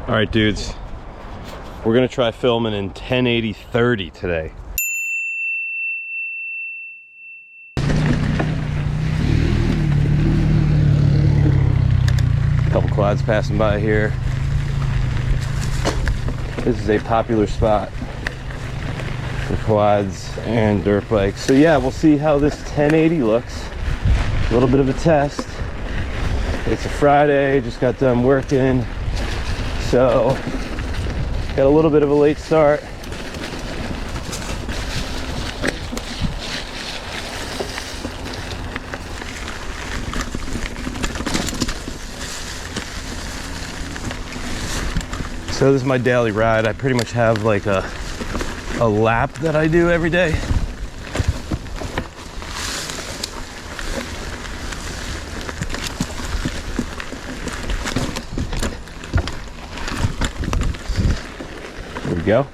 All right, dudes, we're gonna try filming in 1080-30 today. Couple quads passing by here. This is a popular spot for quads and dirt bikes. So yeah, we'll see how this 1080 looks. A little bit of a test. It's a Friday, just got done working. So got a little bit of a late start. So this is my daily ride. I pretty much have like a lap that I do every day. There we go.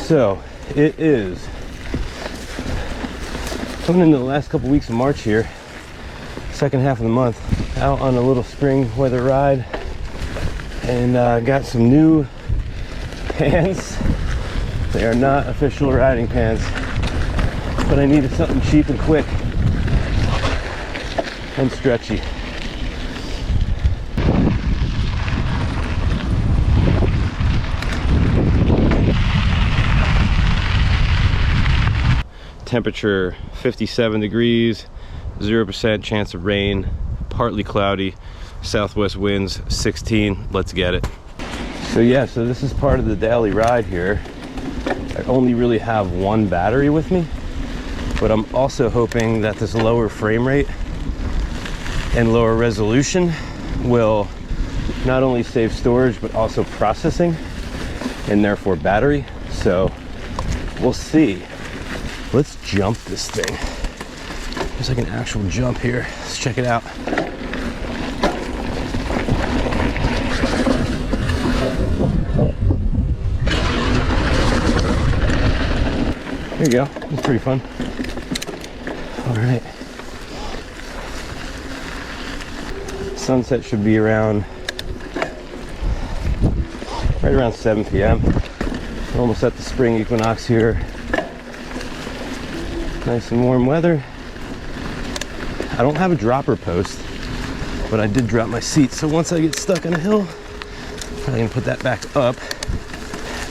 So it is coming into the last couple weeks of March here, second half of the month, out on a little spring weather ride, and got some new pants. They are not official riding pants, but I needed something cheap and quick and stretchy. Temperature 57 degrees, 0% chance of rain, partly cloudy, southwest winds 16. Let's get it. So yeah, so this is part of the daily ride here. I only really have one battery with me, but I'm also hoping that this lower frame rate and lower resolution will not only save storage but also processing and therefore battery. So we'll see. Let's jump this thing. There's like an actual jump here. Let's check it out. There you go. It's pretty fun. All right. Sunset should be around right around 7 p.m. We're almost at the spring equinox here. Nice and warm weather. I don't have a dropper post, but I did drop my seat. So once I get stuck on a hill, I'm probably gonna put that back up.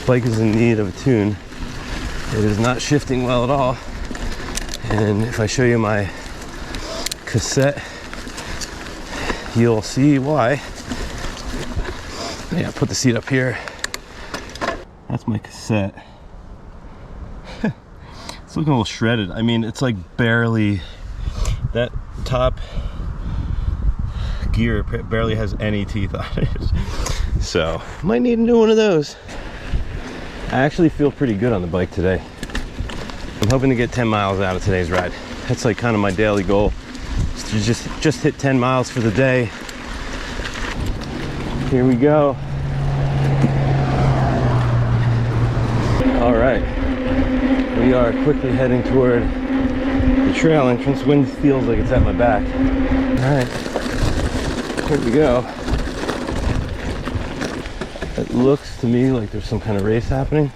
Bike is in need of a tune. It is not shifting well at all. And if I show you my cassette, you'll see why. Yeah, put the seat up here. That's my cassette. It's looking a little shredded. I mean, it's like barely, that top gear barely has any teeth on it. So, might need a new one of those. I actually feel pretty good on the bike today. I'm hoping to get 10 miles out of today's ride. That's like kind of my daily goal, is to just hit 10 miles for the day. Here we go. All right. We are quickly heading toward the trail entrance. Wind feels like it's at my back. All right, here we go. It looks to me like there's some kind of race happening.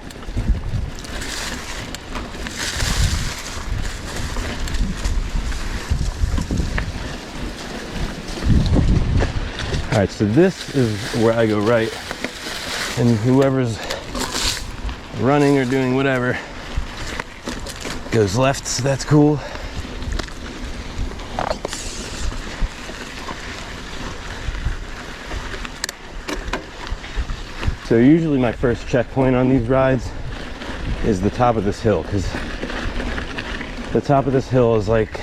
All right, so this is where I go right, and whoever's running or doing whatever goes left, so that's cool. So usually my first checkpoint on these rides is the top of this hill, because the top of this hill is like,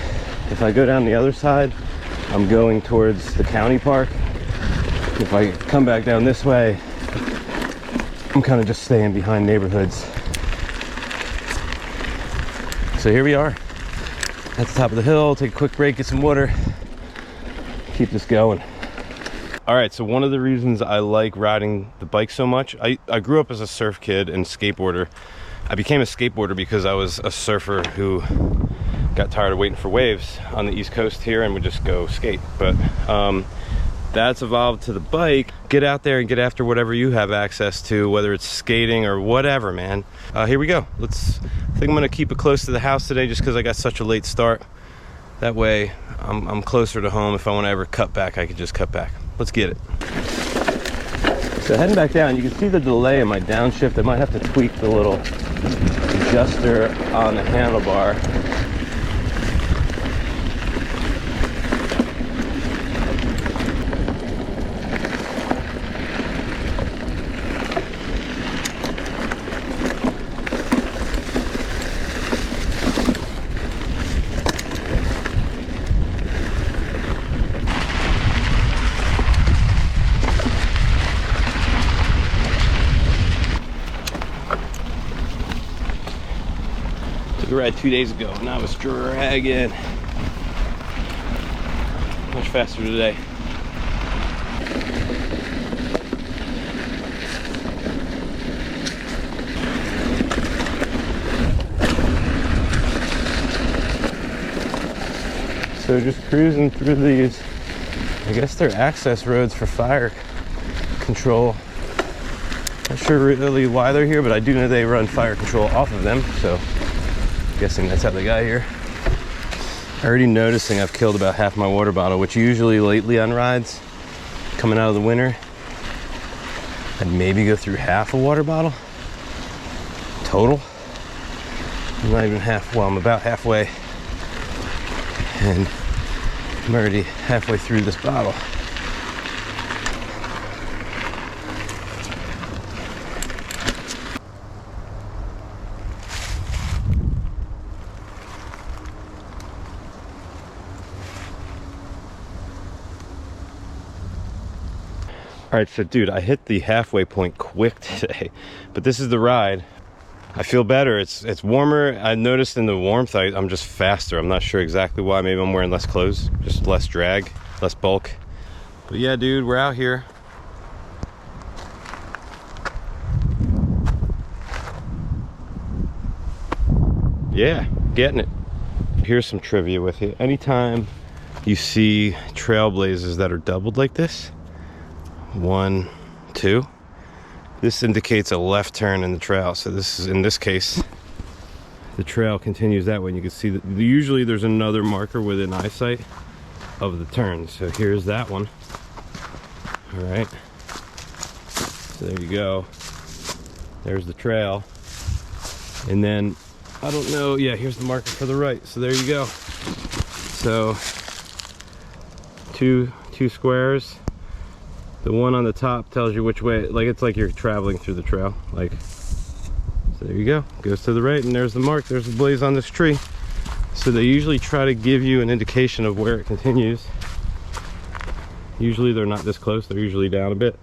if I go down the other side, I'm going towards the county park. If I come back down this way, I'm kind of just staying behind neighborhoods. So here we are at the top of the hill. Take a quick break, get some water, keep this going. All right, so one of the reasons I like riding the bike so much, I grew up as a surf kid and skateboarder. I became a skateboarder because I was a surfer who got tired of waiting for waves on the East Coast here and would just go skate. But that's evolved to the bike. Get out there and get after whatever you have access to, whether it's skating or whatever, man. Here we go. I think I'm gonna keep it close to the house today just because I got such a late start. That way I'm closer to home. If I want to ever cut back, I can just cut back. Let's get it. So heading back down, you can see the delay in my downshift. I might have to tweak the little adjuster on the handlebar. Took a ride 2 days ago and I was dragging. Much faster today. So just cruising through these, I guess they're access roads for fire control. Not sure really why they're here, but I do know they run fire control off of them, so I'm guessing that's how they got here. Already noticing I've killed about half my water bottle, which usually lately on rides, coming out of the winter, I'd maybe go through half a water bottle total. I'm not even half, well, I'm about halfway, and I'm already halfway through this bottle. All right, so dude, I hit the halfway point quick today, but this is the ride. I feel better. It's warmer. I noticed in the warmth I'm just faster. I'm not sure exactly why. Maybe I'm wearing less clothes, just less drag, less bulk. But yeah, dude, we're out here. Yeah, getting it. Here's some trivia with you. Anytime you see trailblazers that are doubled like this, 1, 2, this indicates a left turn in the trail. So this is, in this case, the trail continues that way. And you can see that usually there's another marker within eyesight of the turn. So here's that one. All right, so there you go. There's the trail. And then I don't know, yeah, here's the marker for the right. So there you go. So two squares. The one on the top tells you which way, like it's like you're traveling through the trail. Like, so there you go. Goes to the right, and there's the mark. There's the blaze on this tree. So they usually try to give you an indication of where it continues. Usually they're not this close. They're usually down a bit.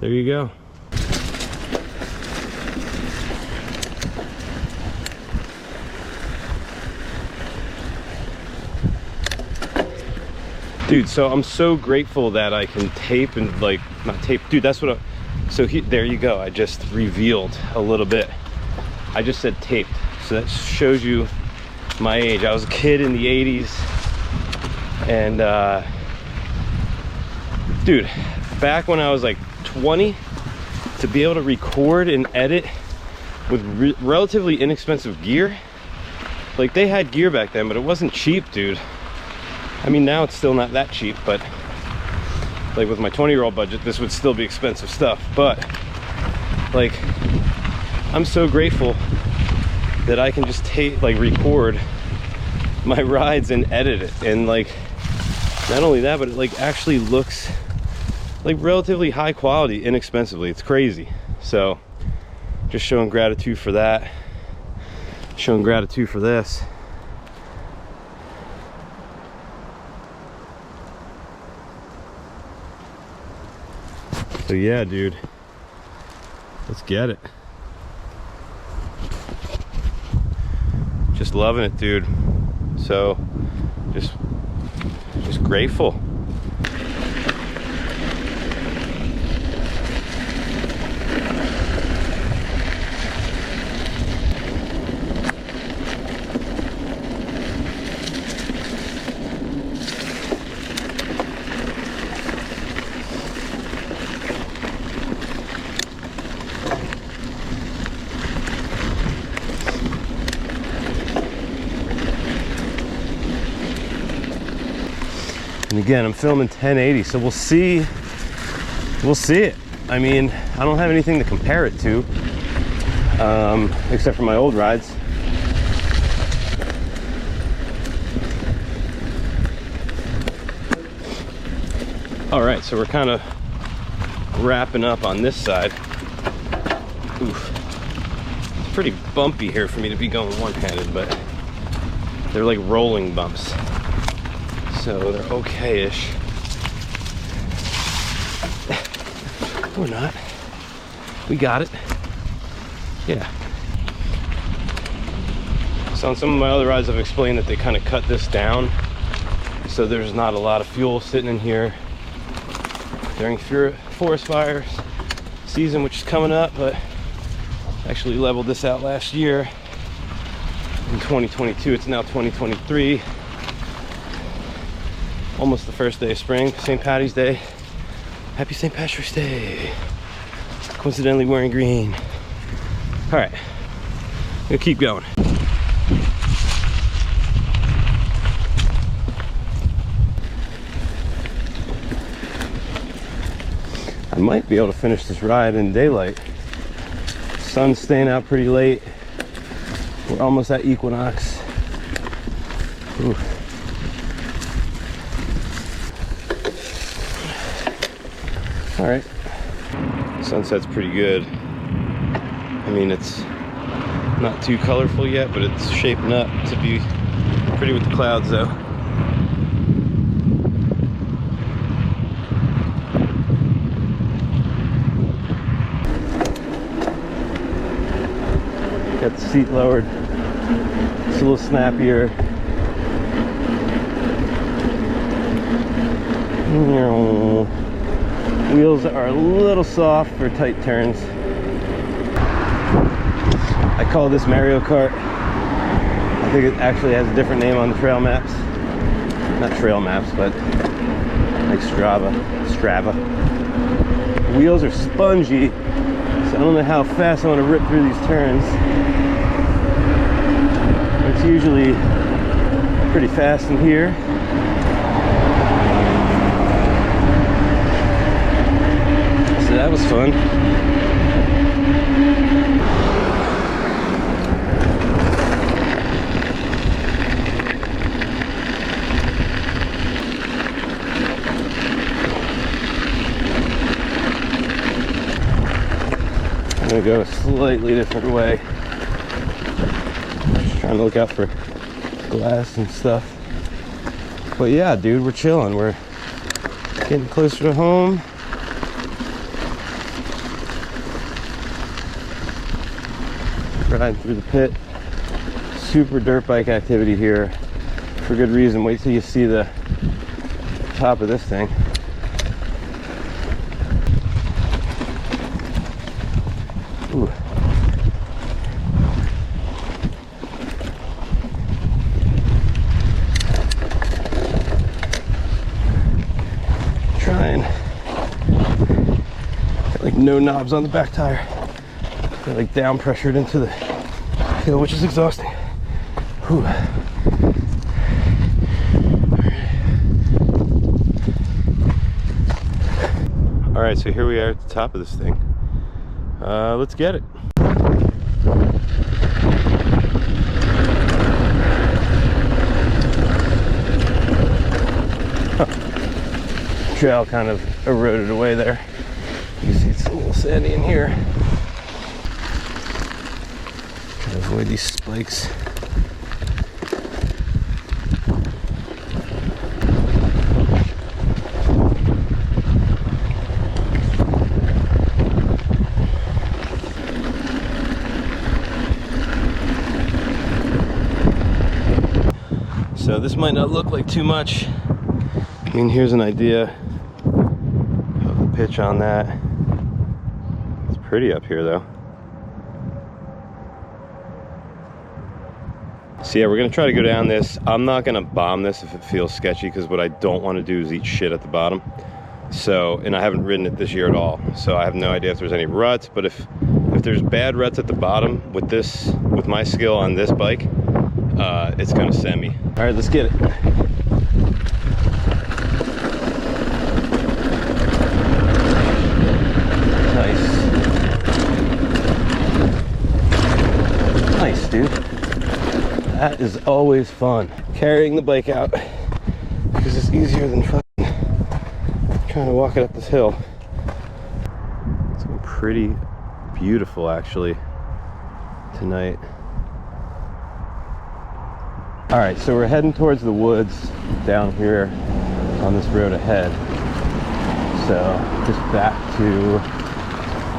There you go. Dude, so I'm so grateful that I can tape and like, not tape, dude, that's what there you go. I just revealed a little bit. I just said taped. So that shows you my age. I was a kid in the 80s. And dude, back when I was like 20, to be able to record and edit with relatively inexpensive gear, like they had gear back then, but it wasn't cheap, dude. I mean, now it's still not that cheap, but like with my 20-year-old budget, this would still be expensive stuff. But like, I'm so grateful that I can just record my rides and edit it. And like, not only that, but it like actually looks like relatively high quality inexpensively. It's crazy. So just showing gratitude for that, showing gratitude for this. So yeah, dude, let's get it. Just loving it, dude. So just grateful. And again, I'm filming 1080, so we'll see it. I mean, I don't have anything to compare it to, except for my old rides. All right, so we're kind of wrapping up on this side. Oof. It's pretty bumpy here for me to be going one-handed, but they're like rolling bumps, so they're okay-ish. Or not. We got it. Yeah. So on some of my other rides, I've explained that they kind of cut this down, so there's not a lot of fuel sitting in here during forest fires season, which is coming up, but actually leveled this out last year in 2022. It's now 2023. Almost the first day of spring, St. Patty's Day. Happy St. Patrick's Day. Coincidentally wearing green. All right, we'll keep going. I might be able to finish this ride in daylight. Sun's staying out pretty late. We're almost at equinox. Ooh. All right, sunset's pretty good. I mean, it's not too colorful yet, but it's shaping up to be pretty with the clouds though. Got the seat lowered. It's a little snappier. Wheels are a little soft for tight turns. I call this Mario Kart. I think it actually has a different name on the trail maps. Not trail maps, but like Strava. The wheels are spongy, so I don't know how fast I want to rip through these turns. It's usually pretty fast in here. So that was fun. I'm gonna go a slightly different way. Just trying to look out for glass and stuff. But yeah, dude, we're chilling. We're getting closer to home. Riding through the pit. Super dirt bike activity here for good reason. Wait till you see the top of this thing. Ooh. Trying. Got like no knobs on the back tire. Got like down pressured into the hill, which is exhausting. Whew. All right, so here we are at the top of this thing. Let's get it. Trail kind of eroded away there. You see it's a little sandy in here. Try to avoid these spikes. So this might not look like too much. I mean, here's an idea of the pitch on that. It's pretty up here though. So yeah, we're gonna try to go down this. I'm not gonna bomb this if it feels sketchy, because what I don't want to do is eat shit at the bottom. So, and I haven't ridden it this year at all, so I have no idea if there's any ruts, but if there's bad ruts at the bottom with my skill on this bike, it's gonna send me. All right, let's get it. That is always fun. Carrying the bike out, because it's easier than fucking trying to walk it up this hill. It's looking pretty beautiful actually tonight. All right, so we're heading towards the woods down here on this road ahead. So just back to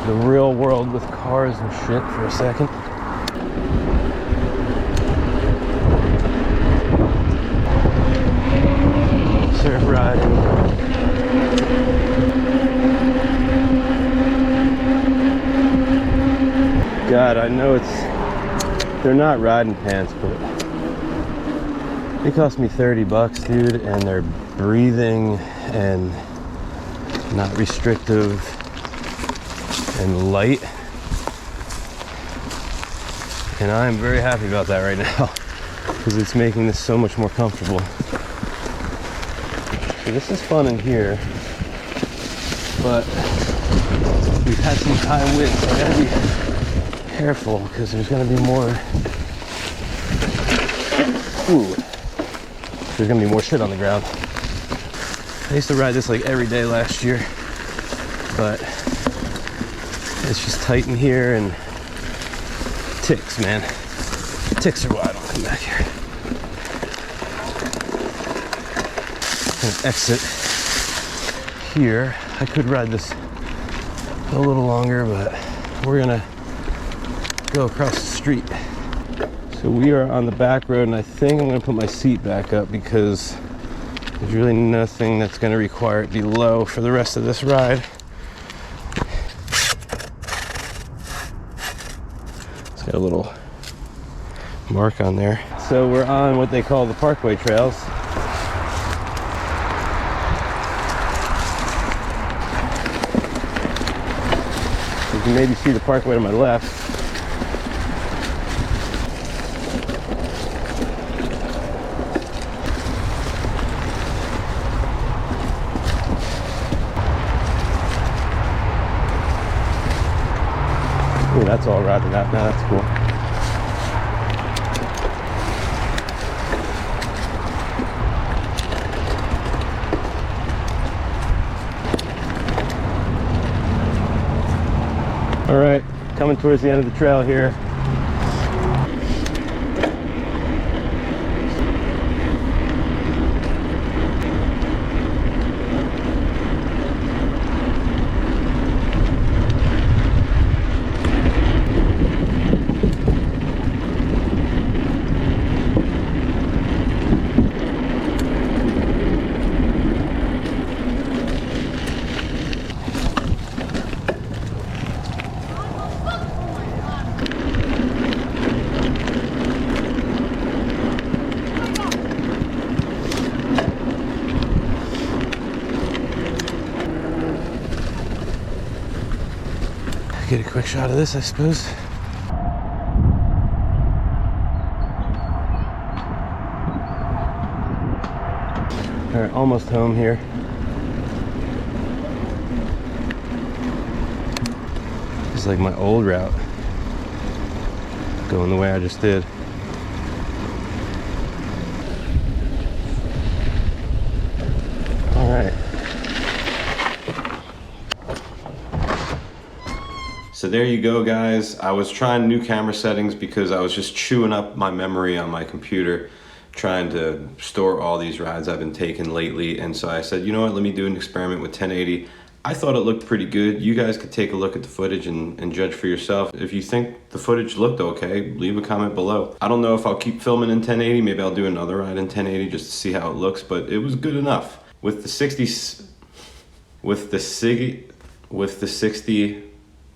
the real world with cars and shit for a second. Surf riding. God, I know they're not riding pants, but they cost me 30 bucks, dude, and they're breathing and not restrictive and light. And I'm very happy about that right now because it's making this so much more comfortable. So this is fun in here, but we've had some high winds, so I gotta be careful because there's gonna be more. Ooh, there's gonna be more shit on the ground. I used to ride this like every day last year, but it's just tight in here and ticks, man. Ticks are why I don't come back here. Gonna exit here. I could ride this a little longer, but we're gonna go across the street. So we are on the back road, and I think I'm gonna put my seat back up because there's really nothing that's gonna require it be low for the rest of this ride. It's got a little mark on there. So we're on what they call the Parkway trails. You can maybe see the Parkway to my left. Ooh, that's all routed out now, that's cool. All right, coming towards the end of the trail here. Get a quick shot of this, I suppose. All right, almost home here. This is like my old route, going the way I just did. All right. So there you go, guys. I was trying new camera settings because I was just chewing up my memory on my computer, trying to store all these rides I've been taking lately. And so I said, you know what, let me do an experiment with 1080. I thought it looked pretty good. You guys could take a look at the footage and judge for yourself. If you think the footage looked okay, leave a comment below. I don't know if I'll keep filming in 1080. Maybe I'll do another ride in 1080 just to see how it looks, but it was good enough. With the 60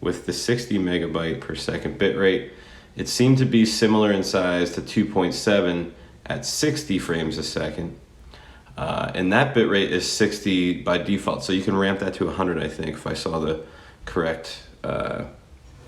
megabyte per second bitrate, it seemed to be similar in size to 2.7 at 60 frames a second. And that bitrate is 60 by default, so you can ramp that to 100, I think, if I saw the correct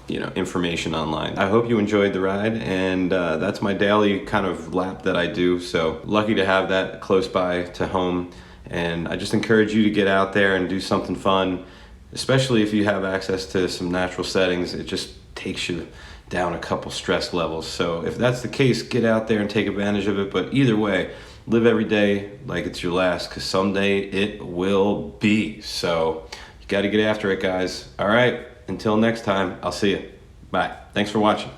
information online. I hope you enjoyed the ride, and that's my daily kind of lap that I do, so lucky to have that close by to home. And I just encourage you to get out there and do something fun, especially if you have access to some natural settings. It just takes you down a couple stress levels. So if that's the case, get out there and take advantage of it. But either way, live every day like it's your last, because someday it will be. So you got to get after it, guys. All right, until next time, I'll see you. Bye. Thanks for watching.